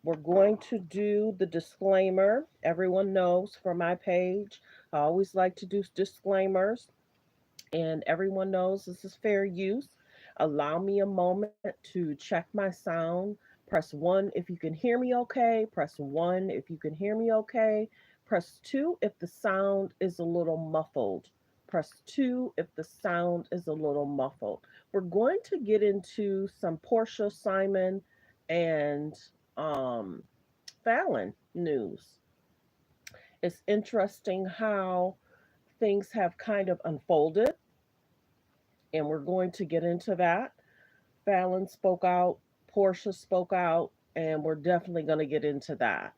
We're going to do the disclaimer. Everyone knows for my page, I always like to do disclaimers, and everyone knows this is fair use. Allow me a moment to check my sound. Press 1 if you can hear me okay. Press 1 if you can hear me okay. Press 2 if the sound is a little muffled. Press 2 if the sound is a little muffled. We're going to get into some Porsha, Simon, and um, Fallon news. It's interesting how things have kind of unfolded, and we're going to get into that. Fallon spoke out, Portia spoke out, and we're definitely going to get into that.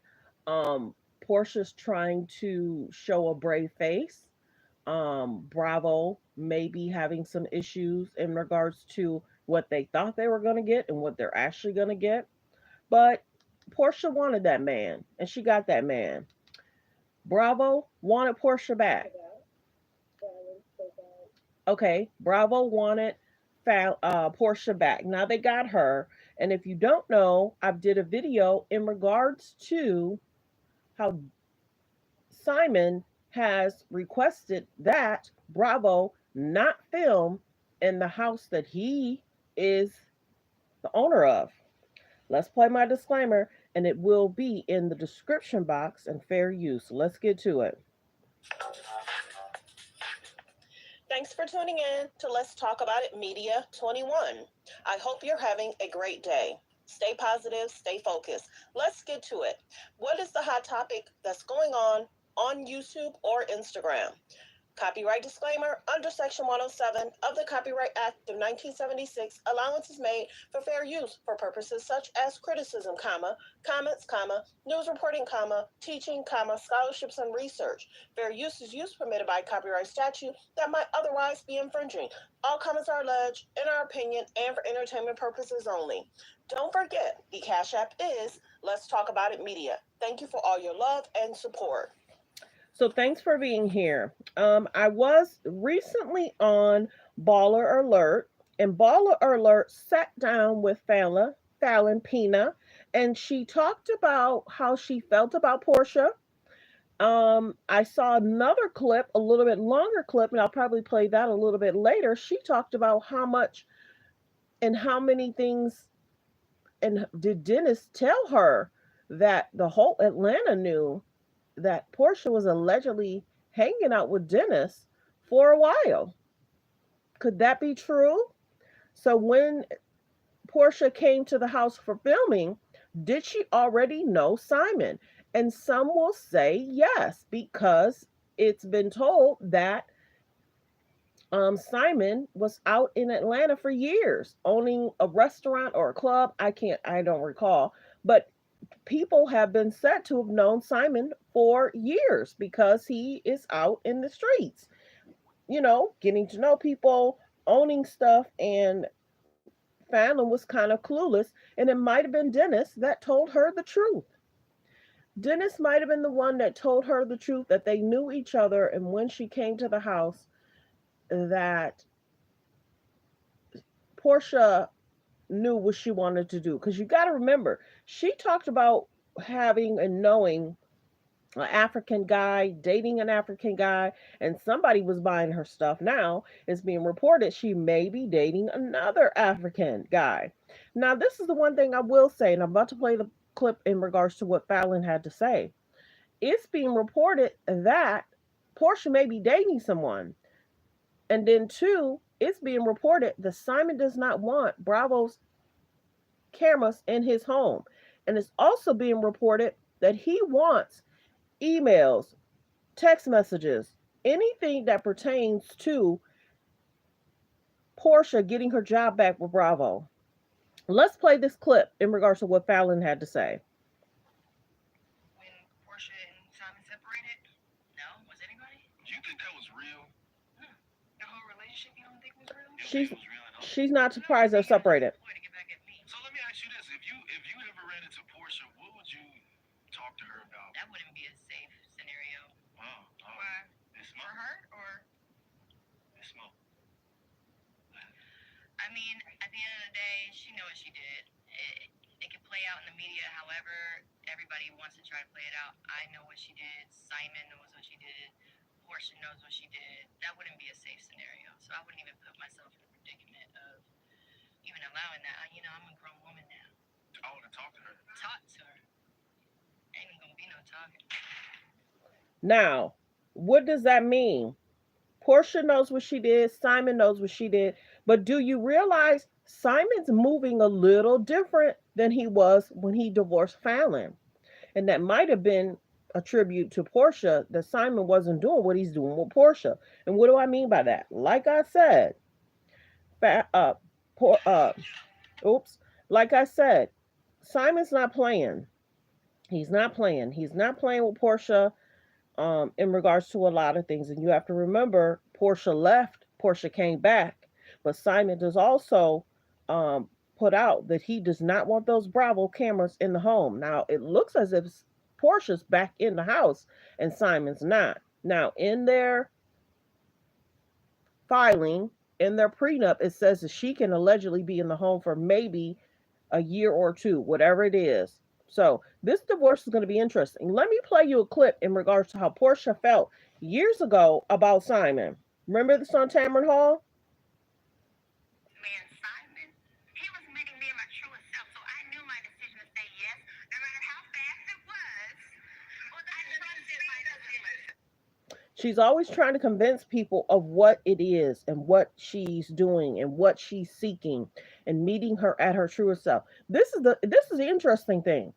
Portia's trying to show a brave face. Bravo may be having some issues in regards to what they thought they were going to get and what they're actually going to get. But Portia wanted that man, and she got that man. Bravo wanted Portia back. Okay, Bravo wanted Portia back. Now they got her, and if you don't know, I did a video in regards to how Simon has requested that Bravo not film in the house that he is the owner of. Let's play my disclaimer, and it will be in the description box and fair use. Let's get to it. Thanks for tuning in to Let's Talk About It Media 21. I hope you're having a great day. Stay positive, stay focused. Let's get to it. What is the hot topic that's going on YouTube or Instagram? Copyright disclaimer. Under Section 107 of the Copyright Act of 1976, allowance is made for fair use for purposes such as criticism, comments, news reporting, teaching, scholarships and research. Fair use is use permitted by copyright statute that might otherwise be infringing. All comments are alleged, in our opinion, and for entertainment purposes only. Don't forget, the Cash App is Let's Talk About It Media. Thank you for all your love and support. So thanks for being here. I was recently on Baller Alert, and Baller Alert sat down with Fallon PINA, and she talked about how she felt about Porsha. I saw another clip, a little bit longer clip, and I'll probably play that a little bit later. She talked about how much and how many things, and did Dennis tell her that the whole Atlanta knew that Portia was allegedly hanging out with Dennis for a while. Could that be true? So when Portia came to the house for filming, did she already know Simon? And some will say yes, because it's been told that Simon was out in Atlanta for years, owning a restaurant or a club. I don't recall. But people have been said to have known Simon for years because he is out in the streets, getting to know people, owning stuff, and Fallon was kind of clueless, and it might have been Dennis that told her the truth. Dennis might have been the one that told her the truth, that they knew each other, and when she came to the house, that Portia knew what she wanted to do. Because you got to remember, she talked about having and knowing an African guy, dating an African guy, and somebody was buying her stuff. Now it's being reported she may be dating another African guy. Now, this is the one thing I will say, and I'm about to play the clip in regards to what Fallon had to say. It's being reported that Portia may be dating someone. And then, two, it's being reported that Simon does not want Bravo's cameras in his home. And it's also being reported that he wants emails, text messages, anything that pertains to Portia getting her job back with Bravo. Let's play this clip in regards to what Fallon had to say. When Porsha and Simon separated? No? Was anybody? Do you think that was real? The whole relationship you don't think was real? She's not surprised they're separated. So let me ask you this: if you ever ran into Porsha, what would you talk to her about? That wouldn't be a safe scenario. Why? For her or? It's smoke. I mean, at the end of the day, she knew what she did. It could play out in the media however everybody wants to try to play it out. I know what she did. Simon knows what she did. Porsha knows what she did. That wouldn't be a safe scenario. So I wouldn't even put myself in a predicament of even allowing that. I'm a grown woman now. I want to talk to her. Talk to her. Ain't gonna be no talking. Now, what does that mean? Portia knows what she did. Simon knows what she did. But do you realize Simon's moving a little different than he was when he divorced Fallon? And that might have been a tribute to Portia that Simon wasn't doing what he's doing with Portia. And what do I mean by that? Like I said, fa- uh, por- oops, like I said, Simon's not playing. He's not playing. He's not playing with Portia in regards to a lot of things. And you have to remember, Portia left, Portia came back, but Simon does also um, put out that he does not want those Bravo cameras in the home. Now it looks as if Portia's back in the house and Simon's not. Now in their filing, in their prenup, it says that she can allegedly be in the home for maybe a year or two, whatever it is. So this divorce is going to be interesting. Let me play you a clip in regards to how Portia felt years ago about Simon. Remember this on Tamron Hall? Man, Simon, he was meeting me in my truest self, so I knew my decision to say yes, no matter how fast it was. Well, I trusted my decision. She's always trying to convince people of what it is and what she's doing and what she's seeking and meeting her at her truest self. This is the interesting thing.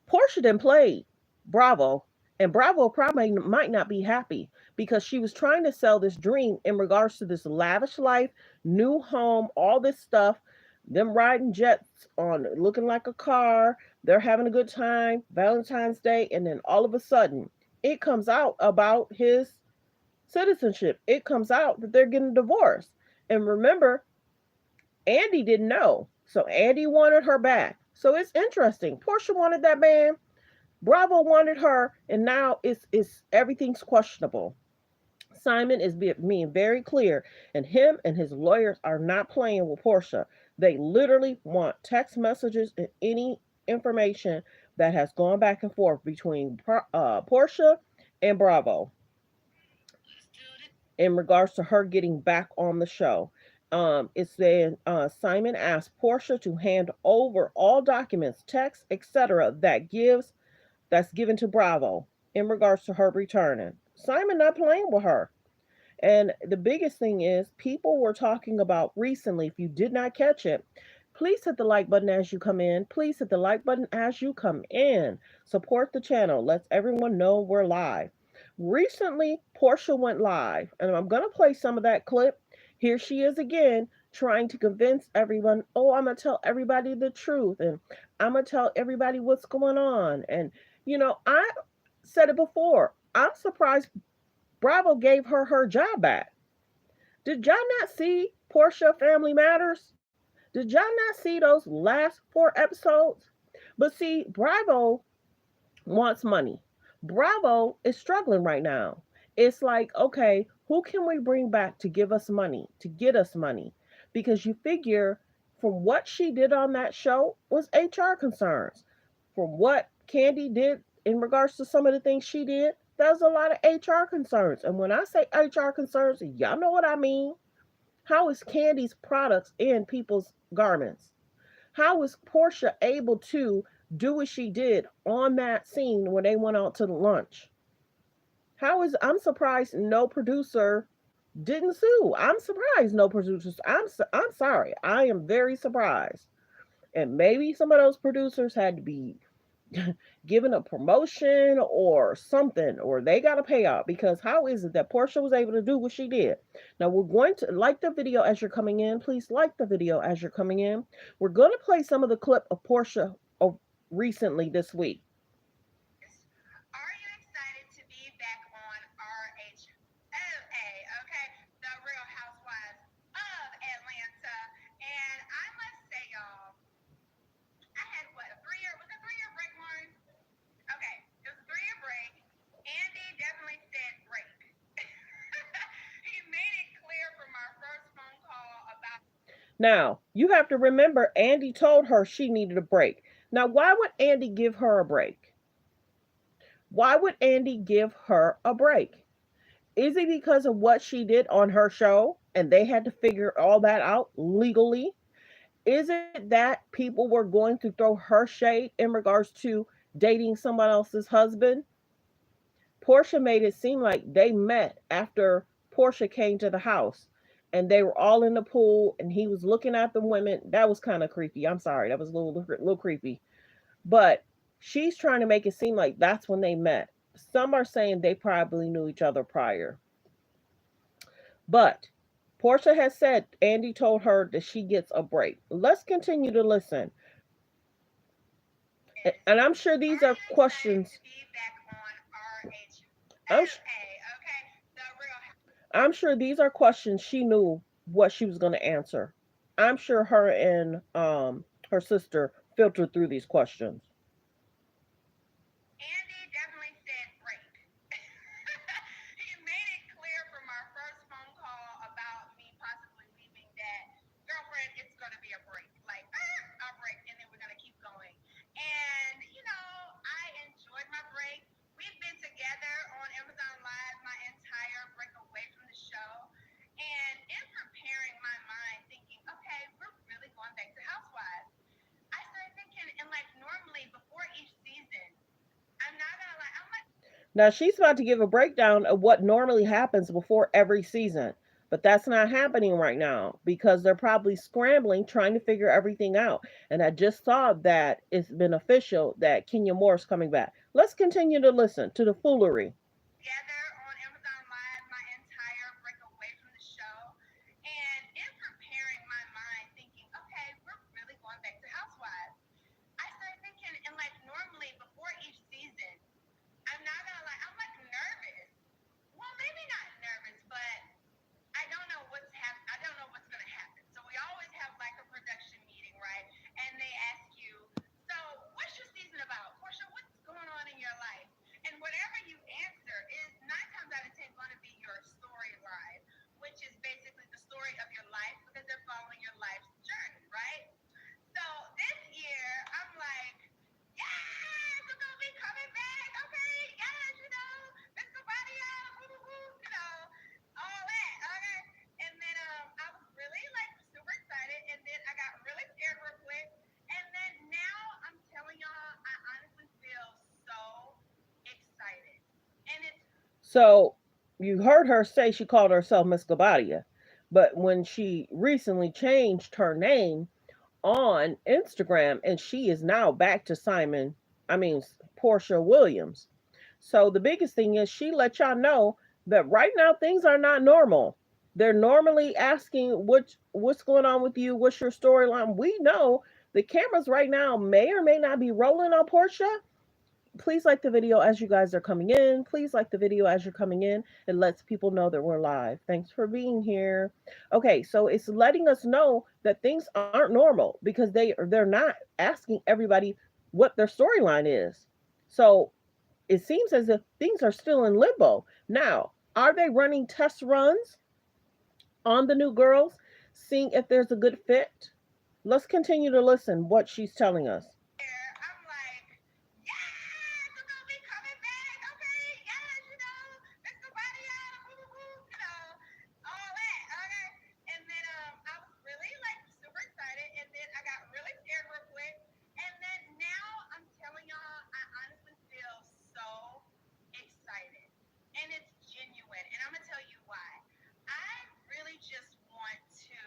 Portia then played Bravo, and Bravo probably might not be happy because she was trying to sell this dream in regards to this lavish life, new home, all this stuff, them riding jets on looking like a car, they're having a good time, Valentine's Day, and then all of a sudden it comes out about his citizenship. It comes out that they're getting divorced. And remember, Andy didn't know. So Andy wanted her back. So it's interesting. Portia wanted that man. Bravo wanted her, and now it's everything's questionable. Simon is being very clear, and him and his lawyers are not playing with Portia. They literally want text messages and any information that has gone back and forth between Portia and Bravo in regards to her getting back on the show. It's saying Simon asked Portia to hand over all documents, texts, etc. That's given to Bravo in regards to her returning. Simon not playing with her. And the biggest thing is, people were talking about recently, if you did not catch it, please hit the like button as you come in. Please hit the like button as you come in. Support the channel. Let everyone know we're live. Recently, Portia went live, and I'm going to play some of that clip. Here she is again, trying to convince everyone, oh, I'm going to tell everybody the truth, and I'm going to tell everybody what's going on. And, I said it before. I'm surprised Bravo gave her job back. Did y'all not see Porsha Family Matters? Did y'all not see those last 4 episodes? But see, Bravo wants money. Bravo is struggling right now. It's like, okay, who can we bring back to give us money, to get us money? Because you figure from what she did on that show was HR concerns. From what Candy did in regards to some of the things she did, there's a lot of HR concerns. And when I say HR concerns, y'all know what I mean. How is Candy's products in people's garments? How is Portia able to do what she did on that scene when they went out to lunch? I'm surprised no producer didn't sue. I'm surprised no producers. I'm sorry. I am very surprised. And maybe some of those producers had to be given a promotion or something, or they got a payout, because how is it that Portia was able to do what she did? Now, we're going to like the video as you're coming in. Please like the video as you're coming in. We're going to play some of the clip of Portia recently this week. Are you excited to be back on RHOA? Okay, the Real Housewives of Atlanta. And I must say, y'all, I had what, a 3 year, was it a 3 year break, Lauren? Okay, it was a 3 year break. Andy definitely said break. He made it clear from our first phone call about. Now, you have to remember Andy told her she needed a break. Now, why would Andy give her a break? Why would Andy give her a break? Is it because of what she did on her show and they had to figure all that out legally? Is it that people were going to throw her shade in regards to dating someone else's husband? Porsha made it seem like they met after Porsha came to the house and they were all in the pool and he was looking at the women. That was kind of creepy. I'm sorry. That was a little creepy. But she's trying to make it seem like that's when they met. Some are saying they probably knew each other prior. But Porsha has said Andy told her that she gets a break. Let's continue to listen. And I'm sure these are questions. I'm, I'm sure these are questions she knew what she was going to answer. I'm sure her and her sister filtered through these questions. Andy definitely said break. He made it clear from our first phone call about me possibly leaving that, girlfriend, it's going to be a break. Like, a break, and then we're going to keep going. And, I enjoyed my break. We've been together on Amazon Live my entire break away from the show. And in preparing my mind, thinking, okay, we're really going back to Housewives, I started thinking, and like normally before each season, I'm not gonna lie. I'm like, Now she's about to give a breakdown of what normally happens before every season. But that's not happening right now because they're probably scrambling trying to figure everything out. And I just saw that it's been official that Kenya Moore's coming back. Let's continue to listen to the foolery. together on Amazon Live my entire break away from the show. And in preparing my mind, thinking, okay, we're really going back to Housewives, I started thinking, and like normally before each season, I'm not gonna lie, I'm like nervous. Well, maybe not nervous, but I don't know what's gonna happen. So we always have like a production meeting, right? And they ask you, so what's your season about? Porsha, what's going on in your life? And whatever you answer is 9 times out of 10 going to be your storyline, which is basically the story of your life because they're following your life's journey, right? So this year, I'm like, yes, we're gonna be coming back. Okay, yes, Mr. Badia, woo, woo, all that. Okay, and then I was really like super excited, and then I got really scared real quick, and then now I'm telling y'all, I honestly feel so excited, and it's So you heard her say she called herself Miss Gabadia. But when she recently changed her name on Instagram and she is now back to I mean Porsha Williams. So the biggest thing is she let y'all know that right now things are not normal. They're normally asking what's going on with you, what's your storyline. We know the cameras right now may or may not be rolling on Porsha. Please like the video as you guys are coming in. Please like the video as you're coming in. It lets people know that we're live. Thanks for being here. Okay, so it's letting us know that things aren't normal because they're not asking everybody what their storyline is. So it seems as if things are still in limbo. Now, are they running test runs on the new girls, seeing if there's a good fit? Let's continue to listen what she's telling us. there. I'm like, yes, we're gonna be coming back. Okay, yes, Mr. Badia, woo, woo, all that. Okay, and then I was really like super excited, and then I got really scared real quick, and then now I'm telling y'all, I honestly feel so excited, and it's genuine, and I'm gonna tell you why. I really just want to,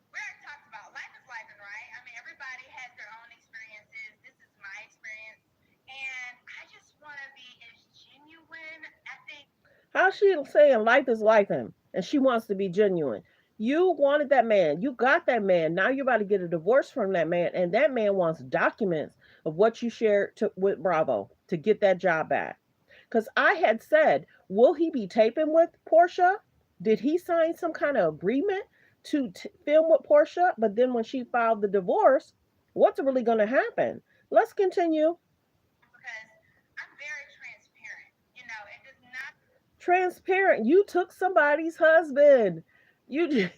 we already talked about life is life, and right? I mean, everybody has their own experiences. This is my experience, and I just want to be as genuine. I think. How's she saying life is life and she wants to be genuine? You wanted that man. You got that man. Now you're about to get a divorce from that man, and that man wants documents of what you shared with Bravo to get that job back. Because I had said, will he be taping with Portia? Did he sign some kind of agreement to film with Portia? But then when she filed the divorce, what's really going to happen? Let's continue. Because I'm very transparent. It does not. Transparent. You took somebody's husband. You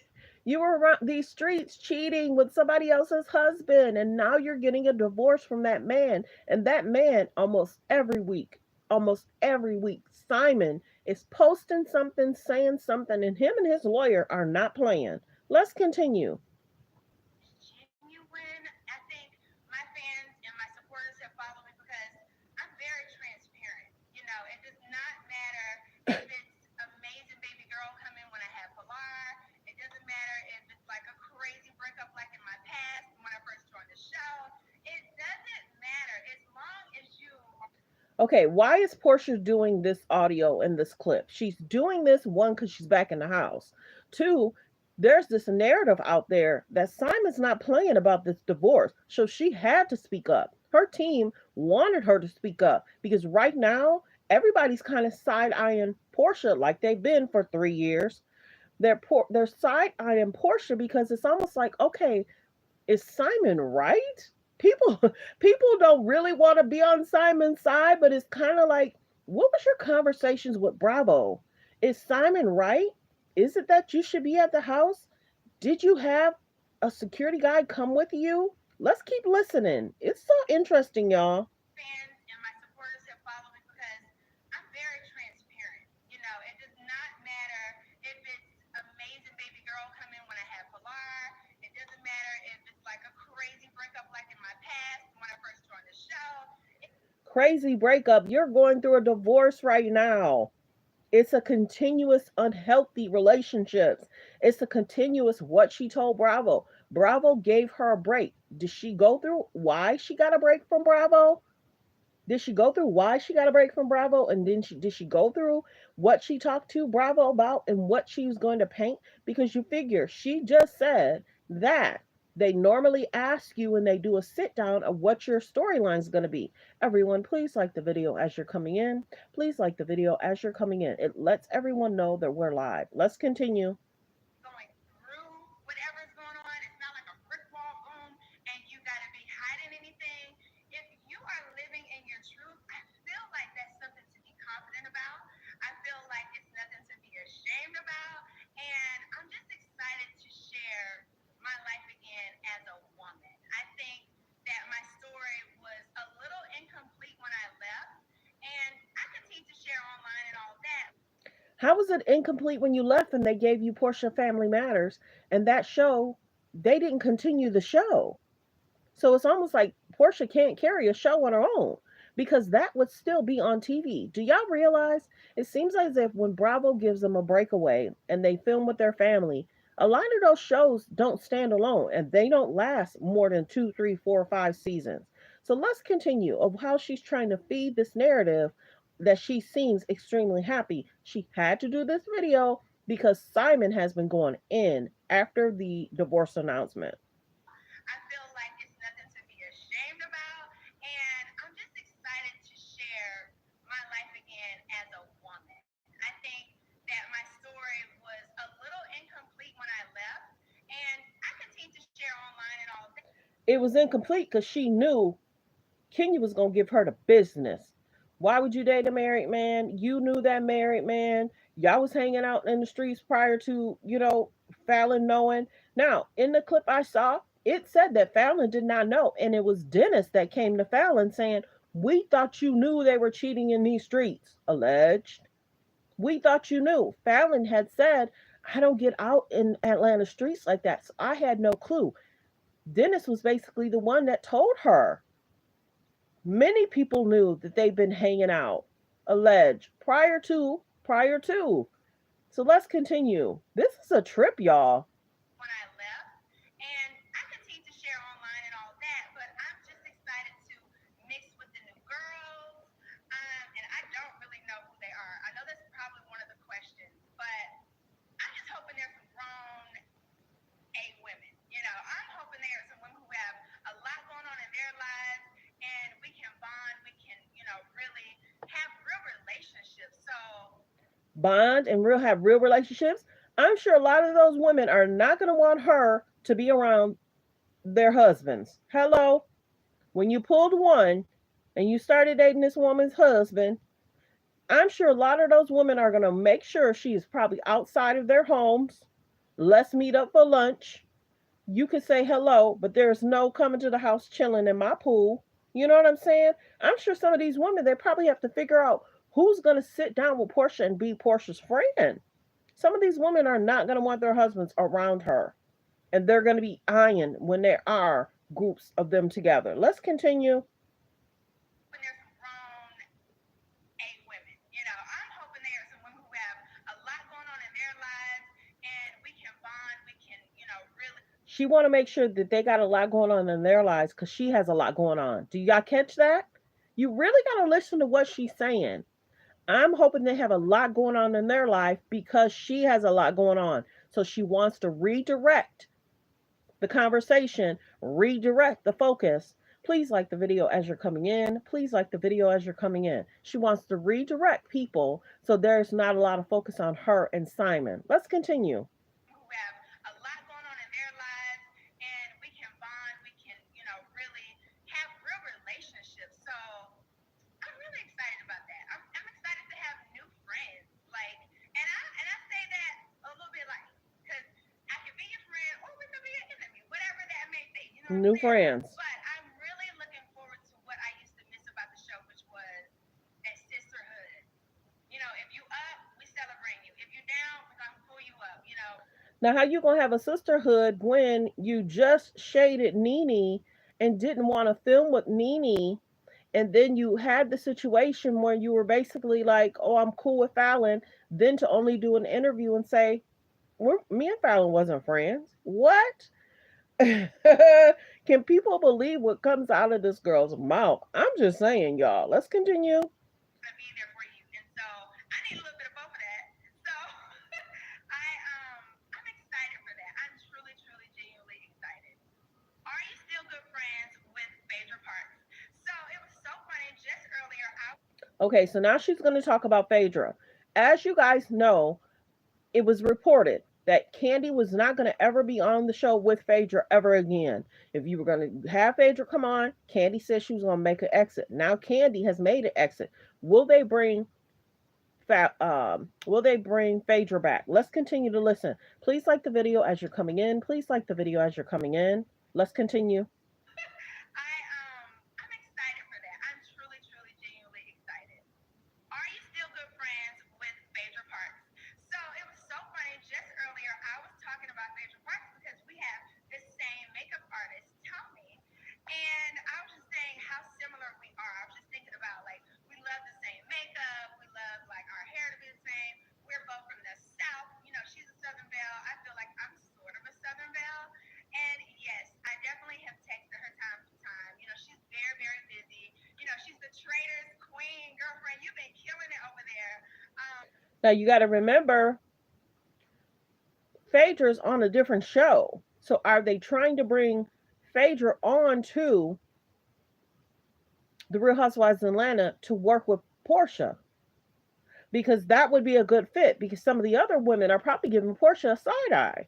You were around these streets cheating with somebody else's husband, and now you're getting a divorce from that man. And that man, almost every week, Simon is posting something, saying something, and him and his lawyer are not playing. Let's continue. Genuine. I think my fans and my supporters have followed me because I'm very transparent. You know, it does not matter if it's amazing baby girl coming when I have Pilar. It doesn't matter if it's like a crazy breakup like in my past when I first joined the show. It doesn't matter as long as you. Okay, why is Portia doing this audio in this clip? She's doing this one because she's back in the house. Two, there's this narrative out there that Simon's not playing about this divorce, so she had to speak up. Her team wanted her to speak up because right now everybody's kind of side eyeing Portia like they've been for 3 years. They're side eyeing Portia because it's almost like, okay, is Simon right? People people don't really want to be on Simon's side, but it's kind of like, what was your conversations with Bravo? Is Simon right? Is it that you should be at the house? Did you have a security guy come with you? Let's keep listening. It's so interesting, y'all. Fans and my supporters have followed me because I'm very transparent. You know, it does not matter if it's amazing baby girl coming when I have Pilar. It doesn't matter if it's like a crazy breakup like in my past when I first joined the show. Crazy breakup. You're going through a divorce right now. It's a continuous unhealthy relationships. It's a continuous what she told Bravo. Bravo gave her a break. Did she go through why she got a break from Bravo? Did she go through why she got a break from Bravo? And then did she go through what she talked to Bravo about and what she was going to paint? Because you figure she just said that they normally ask you when they do a sit down of what your storyline is going to be. Everyone, please like the video as you're coming in. Please like the video as you're coming in. It lets everyone know that we're live. Let's continue. Going through whatever's going on. It's not like a brick wall boom and you got to be hiding anything. If you are living in your truth, I feel like that's something to be confident about. I feel like it's nothing to be ashamed about. And I'm just excited to share my life again as a woman. I think that my story was a little incomplete when I left. And I continue to share online and all that. How was it incomplete when you left and they gave you Portia Family Matters and that show, they didn't continue the show? So it's almost like Portia can't carry a show on her own because that would still be on TV. Do y'all realize? It seems as if when Bravo gives them a breakaway and they film with their family, a lot of those shows don't stand alone and they don't last more than 2, 3, 4, 5 seasons. So let's continue of how she's trying to feed this narrative that she seems extremely happy. She had to do this video because Simon has been going in after the divorce announcement. I feel like it's nothing to be ashamed about. And I'm just excited to share my life again as a woman. I think that my story was a little incomplete when I left. And I continue to share online and all that. It was incomplete because she knew Kenya was going to give her the business. Why would you date a married man? You knew that married man. Y'all was hanging out in the streets prior to, Fallon knowing. Now, in the clip I saw, it said that Fallon did not know. And it was Dennis that came to Fallon saying, we thought you knew they were cheating in these streets, alleged. We thought you knew. Fallon had said, I don't get out in Atlanta streets like that. So I had no clue. Dennis was basically the one that told her. Many people knew that they've been hanging out, alleged, prior to. So let's continue. This is a trip, y'all. When I left. And I continue to share online and all that, but I'm just excited to mix with the new girls. And I don't really know who they are. I know that's probably one of the questions, but I'm just hoping there's some grown A women. You know, I'm hoping there are some women who have a lot going on in their lives and we can bond, we can, really have real relationships. So Bond and have real relationships. I'm sure a lot of those women are not going to want her to be around their husbands. Hello? When you pulled one and you started dating this woman's husband, I'm sure a lot of those women are going to make sure she's probably outside of their homes, Let's meet up for lunch. You can say hello, but there's no coming to the house chilling in my pool. You know what I'm saying? I'm sure some of these women, they probably have to figure out who's going to sit down with Porsha and be Porsha's friend. Some of these women are not going to want their husbands around her, and they're going to be eyeing when there are groups of them together. Let's continue. When there's grown A women, I'm hoping there are some women who have a lot going on in their lives, and we can bond. We can, really. She want to make sure that they got a lot going on in their lives because she has a lot going on. Do y'all catch that? You really got to listen to what she's saying. I'm hoping they have a lot going on in their life because she has a lot going on. So she wants to redirect the conversation, redirect the focus. Please like the video as you're coming in. Please like the video as you're coming in. She wants to redirect people so there's not a lot of focus on her and Simon. Let's continue. Who have a lot going on in their lives, and we can bond. We can, really have real relationships. So I'm really excited about that. I'm excited to have new friends. Like, and I say that a little bit like, because I can be your friend or we could be an enemy, whatever that may be. You know what I'm New saying? friends. But I'm really looking forward to what I used to miss about the show, which was that sisterhood. If you up, we celebrate you. If you down, we're gonna pull you up. Now, how you gonna have a sisterhood when you just shaded Nene and didn't want to film with Nene, and then you had the situation where you were basically like, "Oh, I'm cool with Fallon," then to only do an interview and say, Me and Fallon wasn't friends." What? Can people believe what comes out of this girl's mouth? I'm just saying, y'all. Let's continue. To be there for you. And so I need a little bit of both of that. So I'm excited for that. I'm truly, truly, genuinely excited. Are you still good friends with Phaedra Parks? So it was so funny. Just earlier, Okay, so now she's going to talk about Phaedra. As you guys know, it was reported that Candy was not going to ever be on the show with Phaedra ever again. If you were going to have Phaedra come on, Candy said she was going to make an exit. Now Candy has made an exit. Will they bring will they bring Phaedra back? Let's continue to listen. Please like the video as you're coming in. Please like the video as you're coming in. Let's continue. I'm excited for that. I'm truly, truly, genuinely excited. Are you still good friends with Phaedra Parks? So it was so funny. Just earlier, I was talking about Phaedra Parks because we have the same makeup artist, Tommy, and I was just saying how similar we are. I was just thinking about like we love the same makeup, we love like our hair to be the same. We're both from the South. She's a Southern Belle. I feel like I'm sort of a Southern Belle. And yes, I definitely have texted her time to time. She's very, very busy. She's the trader's queen, girlfriend. You've been killing it over there. Now you got to remember, Phaedra's on a different show. So are they trying to bring Phaedra on to the Real Housewives of Atlanta to work with Porsha? Because that would be a good fit because some of the other women are probably giving Porsha a side eye.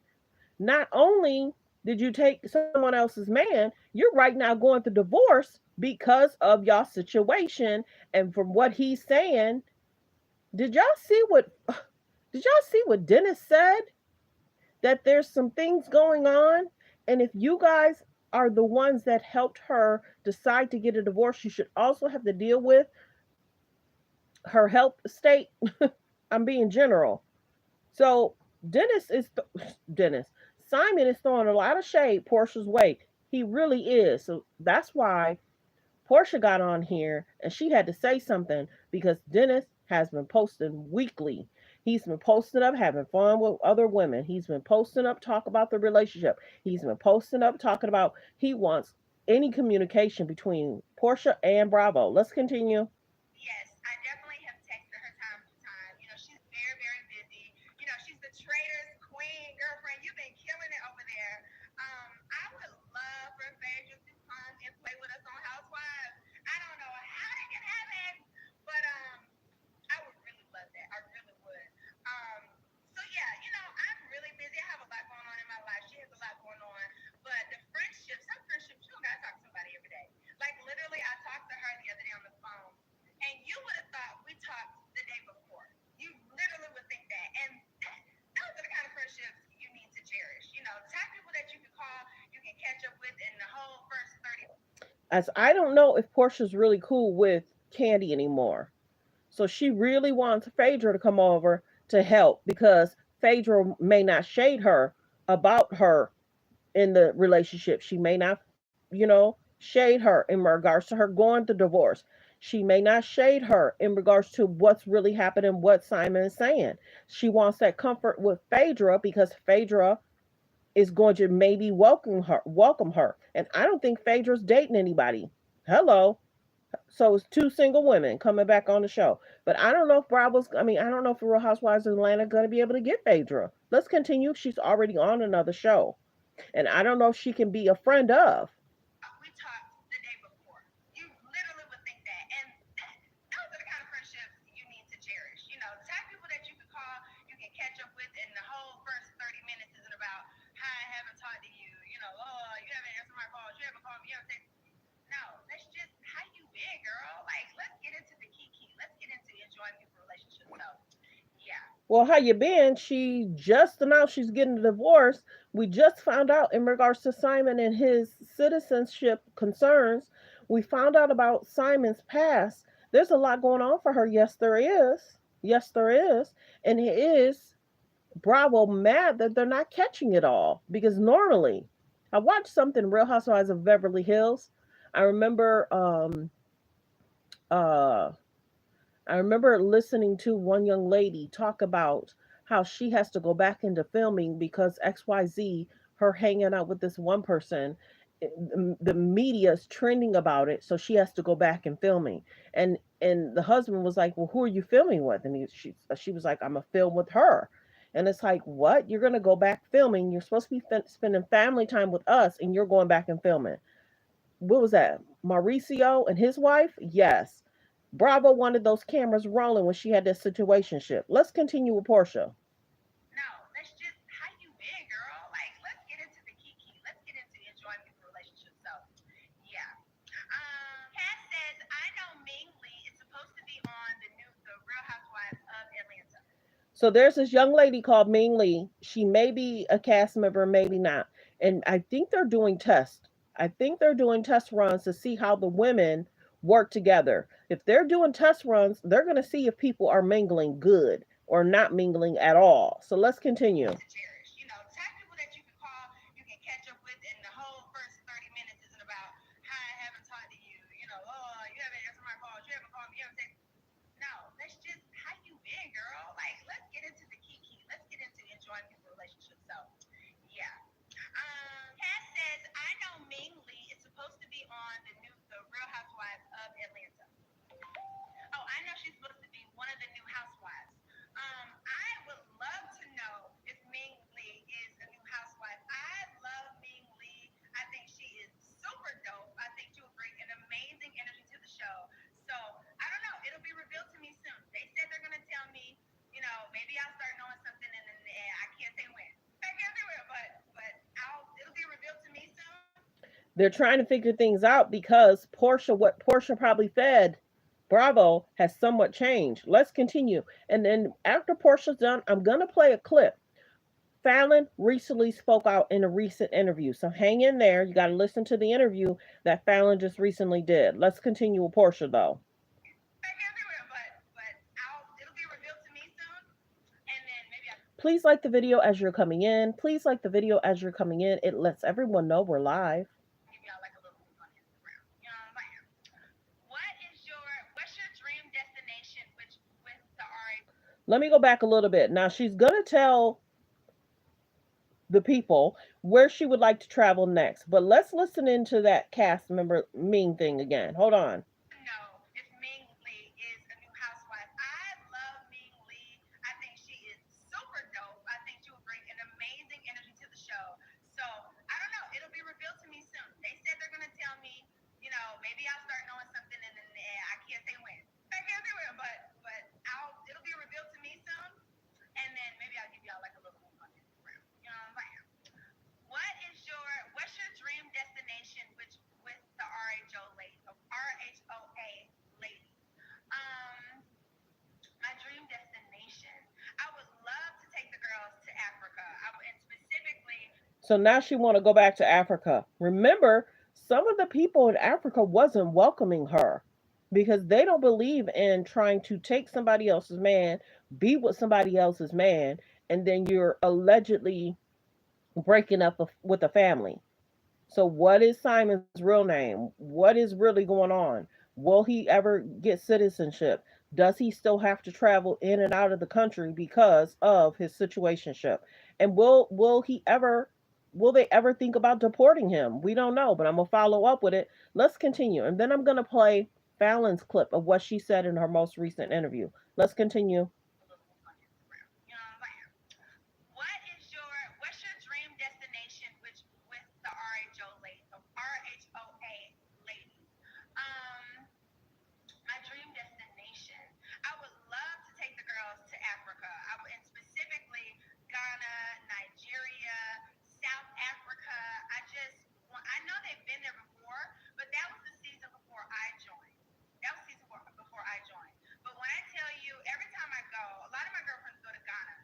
Not only did you take someone else's man, you're right now going through divorce because of y'all situation. And from what he's saying, did y'all see what did y'all see what Dennis said? That there's some things going on. And if you guys are the ones that helped her decide to get a divorce, you should also have to deal with her health state. I'm being general. So Dennis. Simon is throwing a lot of shade Portia's way. He really is. So that's why Porsha got on here and she had to say something because Dennis has been posting weekly. He's been posting up having fun with other women. He's been posting up talk about the relationship. He's been posting up talking about he wants any communication between Porsha and Bravo. Let's continue. Yes, I definitely have texted her time to time. She's very, very busy. She's the trader's queen, girlfriend. You've been killing it over there. I would love for Phaedra to come and play with us on Housewives. I don't know how that can happen, but I would really love that. I really would. So yeah, I'm really busy. I have a lot going on in my life. She has a lot going on, but the friendships, some friendships, you don't gotta talk to somebody every day. Like literally, I talked to her the other day on the phone, and you would have thought as I don't know if Portia's really cool with Candy anymore. So she really wants Phaedra to come over to help because Phaedra may not shade her about her in the relationship. She may not, shade her in regards to her going through divorce. She may not shade her in regards to what's really happening, what Simon is saying. She wants that comfort with Phaedra because Phaedra is going to maybe welcome her. And I don't think Phaedra's dating anybody. Hello. So it's two single women coming back on the show. But I don't know if I don't know if the Real Housewives of Atlanta going to be able to get Phaedra. Let's continue. She's already on another show. And I don't know if she can be a friend of. We talked the day before. You literally would think that. And those are the kind of friendships you need to cherish. The type of people that you can call, you can catch up with, and the whole first 30 minutes isn't about, hi, I haven't talked to you. Oh, you haven't answered my calls. You haven't called me. You haven't texted. No, that's just how you been, girl. Like, let's get into the kiki. Let's get into enjoying people relationships. So, yeah. Well, how you been? She just announced she's getting a divorce. We just found out in regards to Simon and his citizenship concerns. We found out about Simon's past. There's a lot going on for her. Yes, there is. Yes, there is. And it is Bravo mad that they're not catching it all because normally I watched something Real Housewives of Beverly Hills. I remember uh I remember listening to one young lady talk about how she has to go back into filming because XYZ, her hanging out with this one person, the media is trending about it, so she has to go back and filming. And the husband was like, "Well, who are you filming with?" And she was like, "I'm a film with her." And it's like, "What? You're going to go back filming? You're supposed to be spending family time with us, and you're going back and filming." What was that? Mauricio and his wife? Yes. Bravo wanted those cameras rolling when she had that situationship. Let's continue with Porsha. No, that's just how you been, girl. Like, let's get into the kiki. Let's get into enjoying people relationships. So, yeah. Cass says, I know Ming Lee is supposed to be on the Real Housewives of Atlanta. So there's this young lady called Ming Lee. She may be a cast member, maybe not. And I think they're doing tests. I think they're doing test runs to see how the women work together. If they're doing test runs, they're going to see if people are mingling good or not mingling at all. So let's continue. To cherish. The type of people that you can call, you can catch up with, and the whole first 30 minutes isn't about, hi, I haven't talked to you. Oh, you haven't answered my calls. You haven't called me. You haven't texted. No, that's just how you been, girl. Like, let's get into the kiki. Let's get into enjoying people relationships. So, yeah. Cass says, I know Ming Lee is supposed to be on the Real Housewives of Atlanta. Oh, I know she's supposed to be one of the new housewives. I would love to know if Ming Lee is a new housewife. I love Ming Lee. I think she is super dope. I think she will bring an amazing energy to the show. So I don't know. It'll be revealed to me soon. They said they're gonna tell me. Maybe I'll start knowing something, and then I can't say when. I can't say when, but it'll be revealed to me soon. They're trying to figure things out because what Portia probably fed Bravo has somewhat changed. Let's continue. And then after Portia's done, I'm going to play a clip. Fallon recently spoke out in a recent interview. So hang in there. You got to listen to the interview that Fallon just recently did. Let's continue with Porsha, though. It'll be revealed to me soon, and then maybe Please like the video as you're coming in. Please like the video as you're coming in. It lets everyone know we're live. give y'all like a little look on Instagram. What's your dream destination with the RA? Let me go back a little bit. Now she's gonna tell the people where she would like to travel next. But let's listen into that cast member Ming thing again. Hold on. Know if Ming Lee is a new housewife. I love Ming Lee. I think she is super dope. I think she will bring an amazing energy to the show. So I don't know. It'll be revealed to me soon. They said they're gonna tell me. Maybe I'll start knowing something, and then I can't say when. I can't say when, but it'll be revealed to me soon, and then maybe I'll give y'all like a little look on Instagram. What's your dream destination with the RHOA lady? My dream destination. I would love to take the girls to Africa. And specifically. So now she want to go back to Africa. Remember, some of the people in Africa wasn't welcoming her because they don't believe in trying to take somebody else's man, be with somebody else's man, and then you're allegedly breaking up with a family. So, what is Simon's real name? What is really going on? Will he ever get citizenship? Does he still have to travel in and out of the country because of his situationship? And will he ever will they ever think about deporting him? We don't know, but I'm gonna follow up with it. Let's continue, and then I'm gonna play Fallon's clip of what she said in her most recent interview. Let's continue. What's your dream destination with the RHOA ladies? My dream destination. I would love to take the girls to Africa. And specifically Ghana, Nigeria, South Africa. I know they've been there before, but that was the season before I joined. That was season before I joined. But when I tell you, every time I go, a lot of my girlfriends go to Ghana,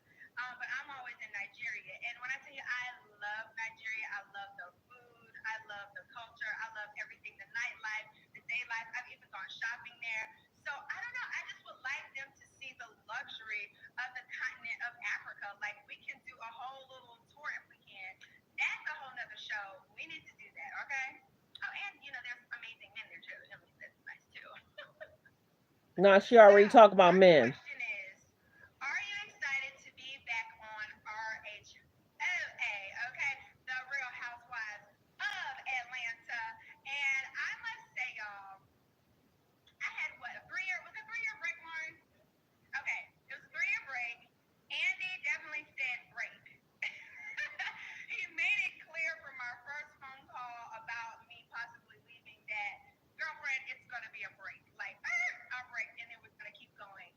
but I'm always in Nigeria. And when I tell you, I love Nigeria. I love the food. I love the culture. I love everything, the nightlife, the day life. I've even gone shopping there. So I don't know. I just would like them to see the luxury of the continent of Africa. Like we can do a whole little tour if we can. That's a whole nother show. We need to do that, okay? Oh, and there's amazing men there too. I mean, that's nice too. Now she So already talked about my men. question is, are you excited to be back on RHOA? Okay, the Real Housewives of Atlanta. And I must say, y'all, I had what, a 3 year, was it a 3 year break, Lauren? Okay, it was a 3 year break. Andy definitely said break. He made it clear from our first phone call about me possibly leaving that, girlfriend, it's going to be a break. Like, a break, and then we're going to keep going.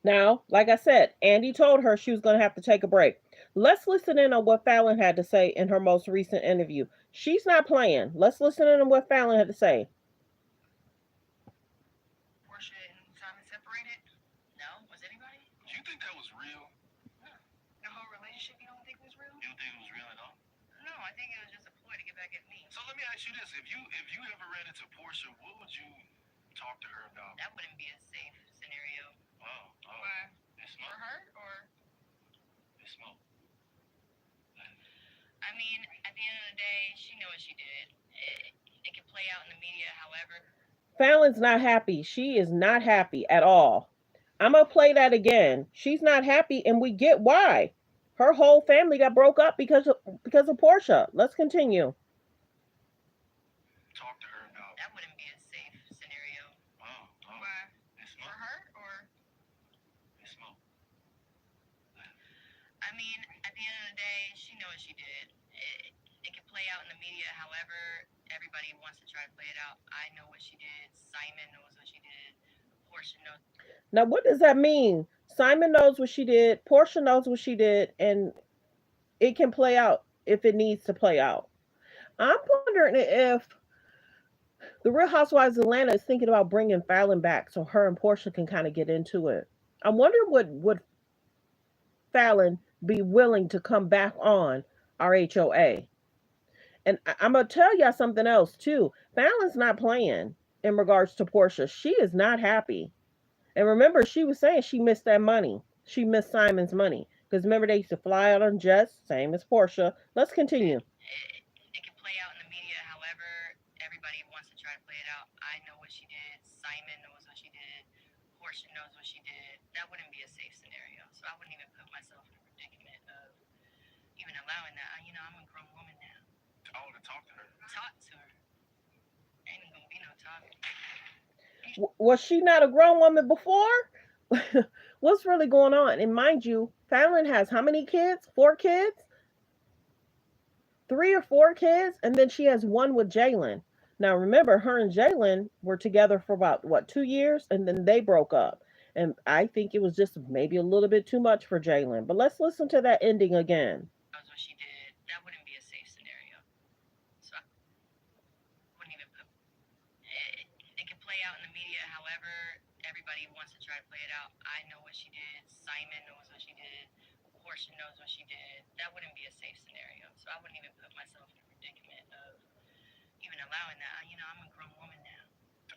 Now, like I said, Andy told her she was going to have to take a break. Let's listen in on what Fallon had to say in her most recent interview. She's not playing. Let's listen in on what Fallon had to say. Porsha and Simon separated? No? Was anybody? Do you think that was real? No. The whole relationship, you don't think was real? You don't think it was real at all? No, I think it was just a ploy to get back at me. So let me ask you this: if you ever ran into Porsha, what would you talk to her about? That wouldn't be a safe scenario. Oh, Why? it's For smoke. her, or? It's smoke. I mean, at the end of the day, she knew what she did. It can play out in the media, however. Fallon's not happy. She is not happy at all. I'm going to play that again. She's not happy, and we get why. Her whole family got broke up because of Porsha. Let's continue. Talk to her about. That wouldn't be a safe scenario. Oh, Why? it's For smoke. her, or? It's smoke. I mean, at the end of the day, she knew what she did. It can play out in the media, however, everybody wants to try to play it out. I know what she did. Simon knows what she did. Porsha knows. Now, what does that mean? Simon knows what she did. Porsha knows what she did, and it can play out if it needs to play out. I'm wondering if the Real Housewives of Atlanta is thinking about bringing Fallon back so her and Porsha can kind of get into it. I wonder would Fallon be willing to come back on RHOA? And I'm gonna tell y'all something else too. Fallon's not playing in regards to Porsha. She is not happy. And remember, she was saying she missed that money. She missed Simon's money. Because remember, they used to fly out on jets, same as Porsha. Let's continue. It can play out in the media, however, everybody wants to try to play it out. I know what she did. Simon knows what she did. Porsha knows what she did. That wouldn't be a safe scenario. So I wouldn't even put myself in a predicament of even allowing that. I'm a grown woman now. I want to talk to her. Talk to her. Ain't gonna be no talking. Was she not a grown woman before? What's really going on? And mind you, Fallon has how many kids? 4 kids? 3 or 4 kids? And then she has one with Jalen. Now remember, her and Jalen were together for about, what, 2 years? And then they broke up. And I think it was just maybe a little bit too much for Jalen. But let's listen to that ending again. Knows what she did. That wouldn't be a safe scenario. So I wouldn't even put. It can play out in the media, however, everybody wants to try to play it out. I know what she did. Simon knows what she did. Porsha knows what she did. That wouldn't be a safe scenario. So I wouldn't even put myself in a predicament of even allowing that. I'm a grown woman now.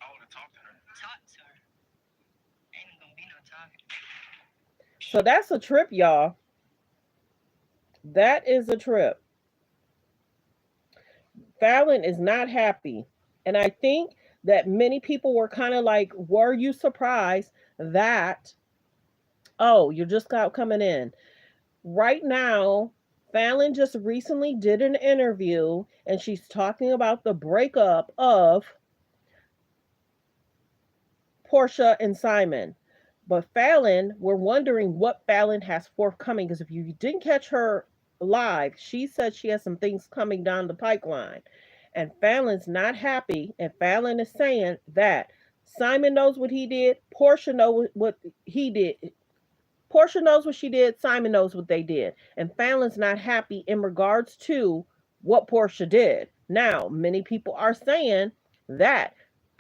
I would have talked to her. Talk to her. Ain't gonna be no talking. So that's a trip, y'all. That is a trip. Fallon is not happy. And I think that many people were kind of like, were you surprised that, oh, you're just got coming in? Right now, Fallon just recently did an interview and she's talking about the breakup of Porsha and Simon. But Fallon, we're wondering what Fallon has forthcoming because if you didn't catch her live, she said she has some things coming down the pipeline. And Fallon's not happy. And Fallon is saying that Simon knows what he did, Porsha knows what he did. Porsha knows what she did, Simon knows what they did. And Fallon's not happy in regards to what Porsha did. Now, many people are saying that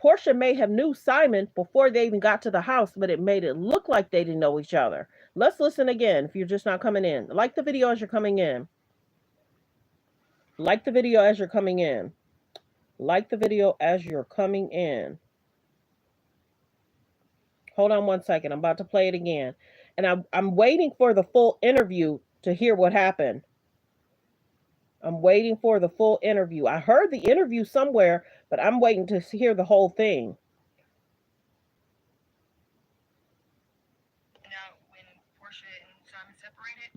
Porsha may have knew Simon before they even got to the house, but it made it look like they didn't know each other. Let's listen again if you're just not coming in. Like the video as you're coming in. Like the video as you're coming in. Like the video as you're coming in. Hold on one second. I'm about to play it again. And I'm waiting for the full interview to hear what happened. I'm waiting for the full interview. I heard the interview somewhere, but I'm waiting to hear the whole thing. Now, when Porsha and Simon separated,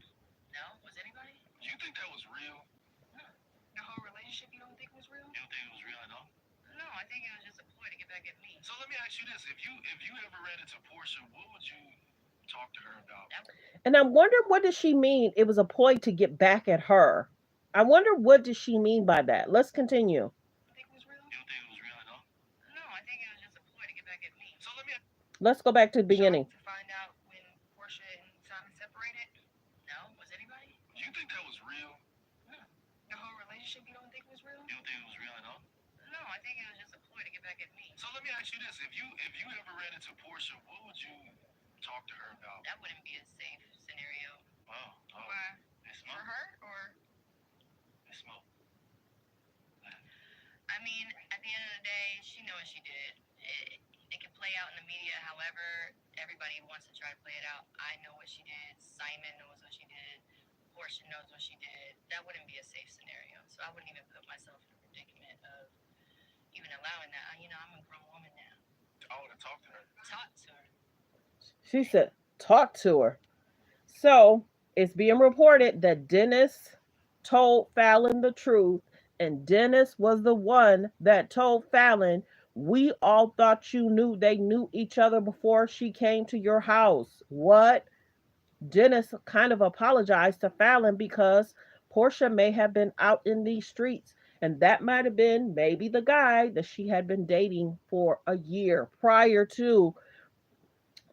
no, was anybody? Do you think that was real? No. The whole relationship, you don't think was real? You don't think it was real at all? No, I think it was just a ploy to get back at me. So let me ask you this: if you ever ran into Porsha, what would you talk to her about? And I wonder what does she mean? It was a ploy to get back at her. I wonder what does she mean by that. Let's continue. Think it was real? You don't think it was real at all? No, I think it was just a ploy to get back at me. So let me. Let's go back to the beginning. To find out when Porsha and Simon separated? No, was anybody? Do you think that was real? No. The whole relationship, you don't think was real? You don't think it was real at all? No, I think it was just a ploy to get back at me. So let me ask you this: if you ever ran into Porsha, what would you talk to her about? That wouldn't be a safe scenario. Oh, Why? They For smoke. her or? They smoke. I mean, at the end of the day, she knows what she did. It can play out in the media however everybody wants to try to play it out. I know what she did. Simon knows what she did. Porsha knows what she did. That wouldn't be a safe scenario. So I wouldn't even put myself in a predicament of even allowing that. I'm a grown woman now. I would have talked to her. Talk to her. She said, talk to her. So it's being reported that Dennis told Fallon the truth, and Dennis was the one that told Fallon, we all thought you knew they knew each other before she came to your house. What? Dennis kind of apologized to Fallon because Porsha may have been out in these streets. And that might have been maybe the guy that she had been dating for a year prior to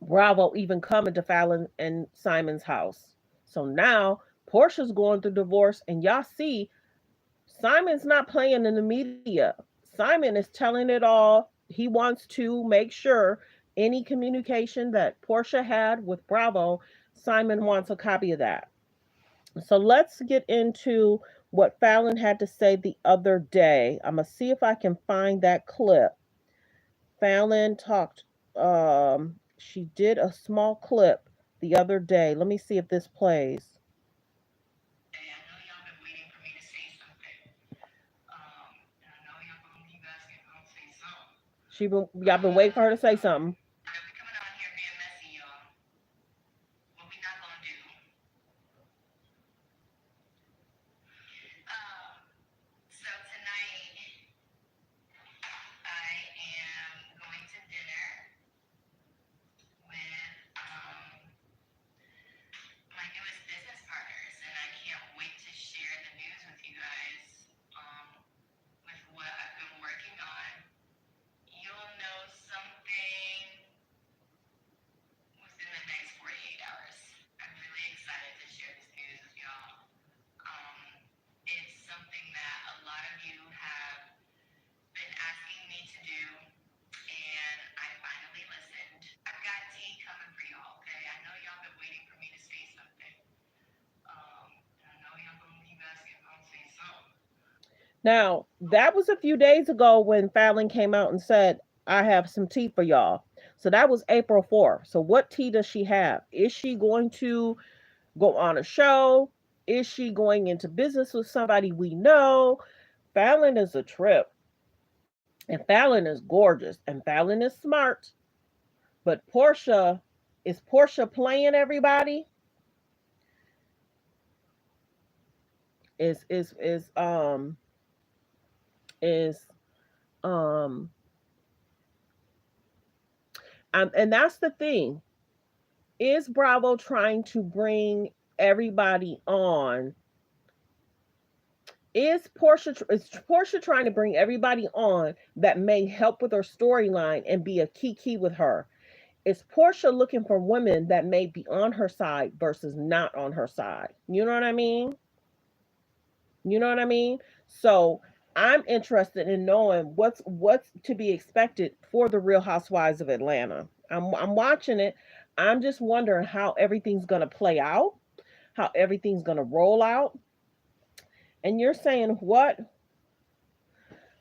Bravo even coming to Fallon and Simon's house. So now Portia's going through divorce, and y'all see Simon's not playing in the media. Simon is telling it all. He wants to make sure any communication that Porsha had with Bravo, Simon wants a copy of that. So let's get into what Fallon had to say the other day. I'm going to see if I can find that clip. Fallon talked, she did a small clip the other day. Let me see if this plays. Hey, I know y'all been waiting for me to say something. And I know you guys gonna say something. Y'all been waiting for her to say something. I be coming out here being messy, y'all. What we not gonna do? So tonight I am going to dinner with my newest business partners, and I can't wait to share the news with you guys. With what I've been working on, you'll know something Now, that was a few days ago when Fallon came out and said, I have some tea for y'all. So that was April 4th. So what tea does she have? Is she going to go on a show? Is she going into business with somebody we know? Fallon is a trip. And Fallon is gorgeous. And Fallon is smart. But Porsha playing everybody? Is is is um is um and that's the thing. Is Bravo trying to bring everybody on? Is Portia trying to bring everybody on that may help with her storyline and be a key with her? Is Portia looking for women that may be on her side versus not on her side? You know what I mean? You know what I mean? So I'm interested in knowing what's to be expected for the Real Housewives of Atlanta. I'm watching it. I'm just wondering how everything's gonna play out, how everything's gonna roll out. And you're saying what?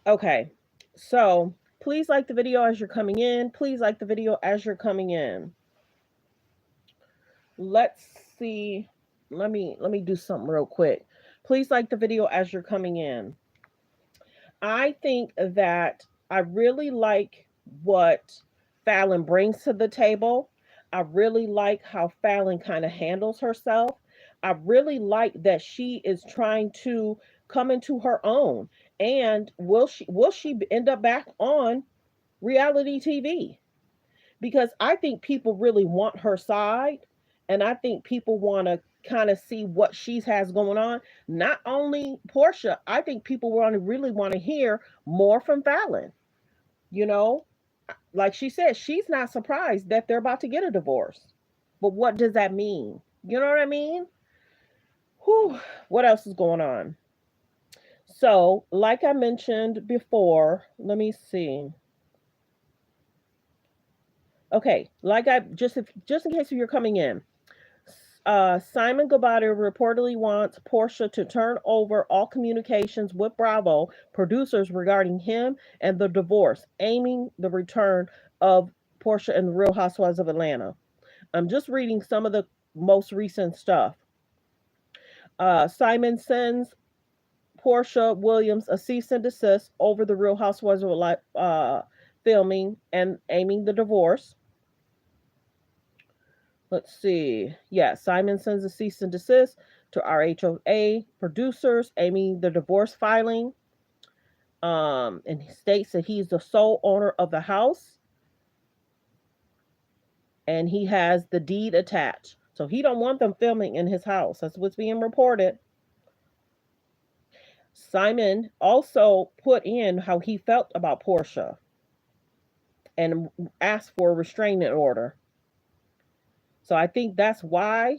Okay. So please like the video as you're coming in. Please like the video as you're coming in. Let's see. Let me do something real quick. Please like the video as you're coming in. I think that I really like what Fallon brings to the table. I really like how Fallon kind of handles herself. I really like that she is trying to come into her own. And will she end up back on reality TV? Because I think people really want her side, and I think people want to kind of see what she has going on. Not only Portia, I think people want to hear more from Fallon. You know, like she said, she's not surprised that they're about to get a divorce. But what does that mean? You know what I mean? Whew, what else is going on? So, like I mentioned before, let me see. Okay, like I just in case you're coming in, Simon Guobadia reportedly wants Portia to turn over all communications with Bravo producers regarding him and the divorce, aiming the return of Portia and the Real Housewives of Atlanta. I'm just reading some of the most recent stuff. Simon sends Portia Williams a cease and desist over the Real Housewives of filming and aiming the divorce. Let's see. Yeah, Simon sends a cease and desist to RHOA producers aiming the divorce filing. And he states that he's the sole owner of the house and he has the deed attached. So he don't want them filming in his house. That's what's being reported. Simon also put in how he felt about Portia and asked for a restraining order. So I think that's why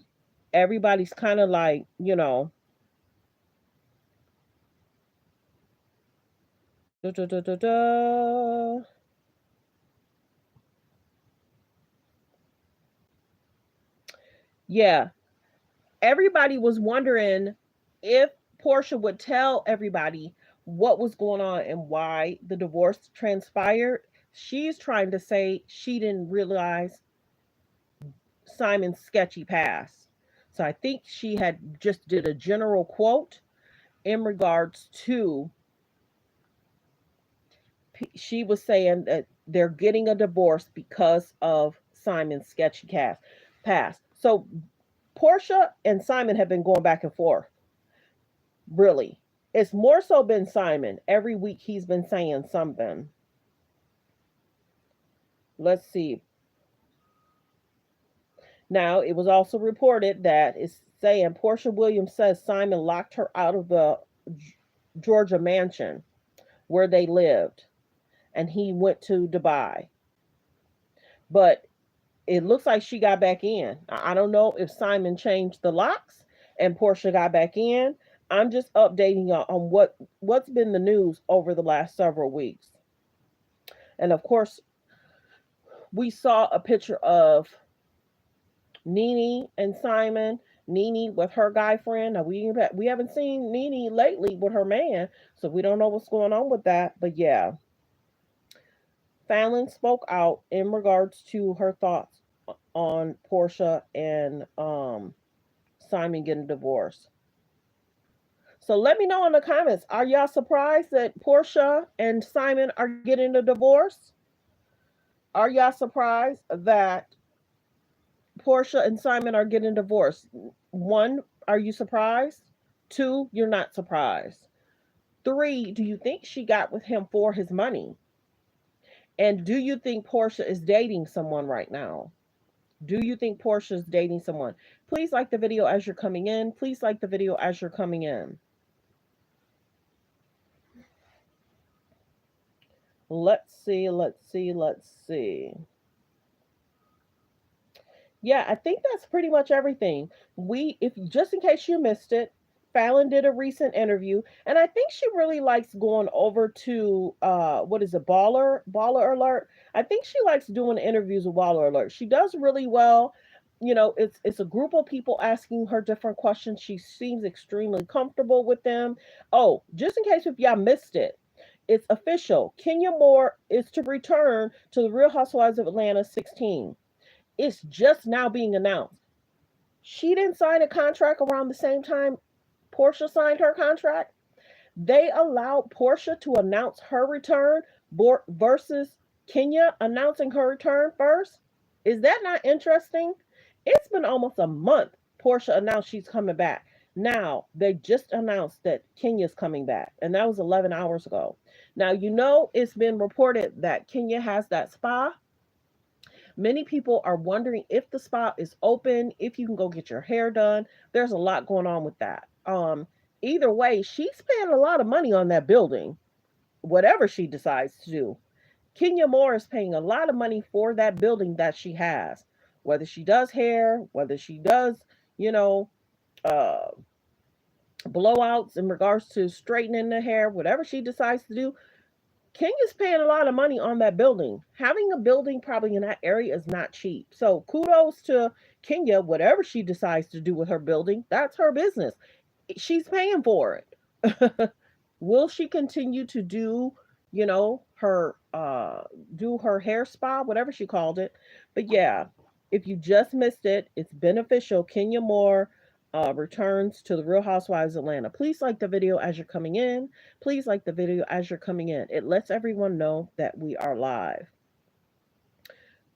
everybody's kind of like, da, da, da, da, da. Yeah, everybody was wondering if Portia would tell everybody what was going on and why the divorce transpired. She's trying to say she didn't realize Simon's sketchy past. So I think she had just did a general quote in regards to she was saying that they're getting a divorce because of Simon's sketchy past. So Portia and Simon have been going back and forth. Really. It's more so been Simon. Every week he's been saying something. Let's see. Now, it was also reported that it's saying Portia Williams says Simon locked her out of the Georgia mansion where they lived and he went to Dubai. But it looks like she got back in. I don't know if Simon changed the locks and Portia got back in. I'm just updating you on what's been the news over the last several weeks. And of course, we saw a picture of Nene and Simon, Nene with her guy friend. Now we haven't seen Nene lately with her man, so we don't know what's going on with that. But yeah, Fallon spoke out in regards to her thoughts on Porsha and Simon getting divorced. So let me know in the comments. Are y'all surprised that Porsha and Simon are getting a divorce? Are y'all surprised that Porsha and Simon are getting divorced? One, are you surprised? Two, you're not surprised. Three, do you think she got with him for his money? And do you think Porsha is dating someone right now? Do you think Porsha is dating someone? Please like the video as you're coming in. Please like the video as you're coming in. Let's see, let's see, let's see. Yeah, I think that's pretty much everything. If just in case you missed it, Fallon did a recent interview, and I think she really likes going over to what is it, Baller Alert. I think she likes doing interviews with Baller Alert. She does really well. You know, it's a group of people asking her different questions. She seems extremely comfortable with them. Oh, just in case if y'all missed it, it's official. Kenya Moore is to return to the Real Housewives of Atlanta 16. It's just now being announced. She didn't sign a contract around the same time Porsha signed her contract. They allowed Porsha to announce her return versus Kenya announcing her return first. Is that not interesting? It's been almost a month. Porsha announced she's coming back. Now, they just announced that Kenya's coming back, and that was 11 hours ago. Now, it's been reported that Kenya has that spa. Many people are wondering if the spa is open, if you can go get your hair done. There's a lot going on with that. Either way, she's paying a lot of money on that building, whatever she decides to do. Kenya Moore is paying a lot of money for that building that she has. Whether she does hair, whether she does, you know, uh, blowouts in regards to straightening the hair, whatever she decides to do, Kenya's paying a lot of money on that building. Having a building probably in that area is not cheap. So kudos to Kenya, whatever she decides to do with her building, that's her business. She's paying for it. Will she continue to her do her hair spa, whatever she called it? But yeah, if you just missed it, it's beneficial. Kenya Moore returns to the Real Housewives of Atlanta. Please like the video as you're coming in. Please like the video as you're coming in. It lets everyone know that we are live.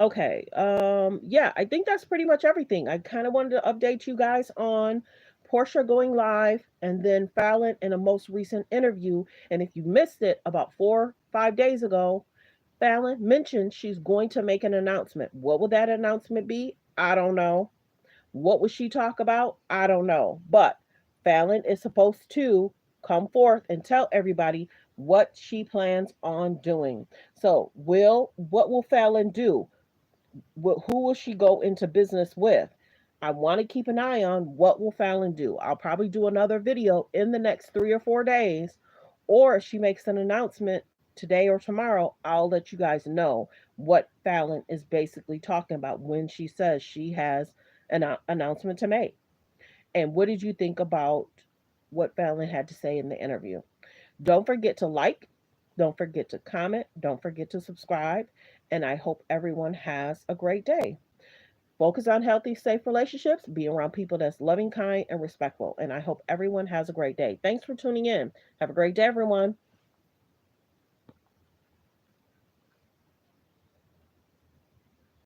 Okay. Yeah, I think that's pretty much everything. I kind of wanted to update you guys on Porsha going live and then Fallon in a most recent interview. And if you missed it about 4-5 days ago, Fallon mentioned she's going to make an announcement. What will that announcement be? I don't know. What would she talk about? I don't know. But Fallon is supposed to come forth and tell everybody what she plans on doing. So, what will Fallon do? Who will she go into business with? I want to keep an eye on what will Fallon do. I'll probably do another video in the next 3 or 4 days, or if she makes an announcement today or tomorrow, I'll let you guys know what Fallon is basically talking about when she says she has an announcement to make. And what did you think about what Fallon had to say in the interview? Don't forget to like, don't forget to comment, don't forget to subscribe, and I hope everyone has a great day. Focus on healthy, safe relationships, be around people that's loving, kind, and respectful. And I hope everyone has a great day. Thanks for tuning in. Have a great day, everyone.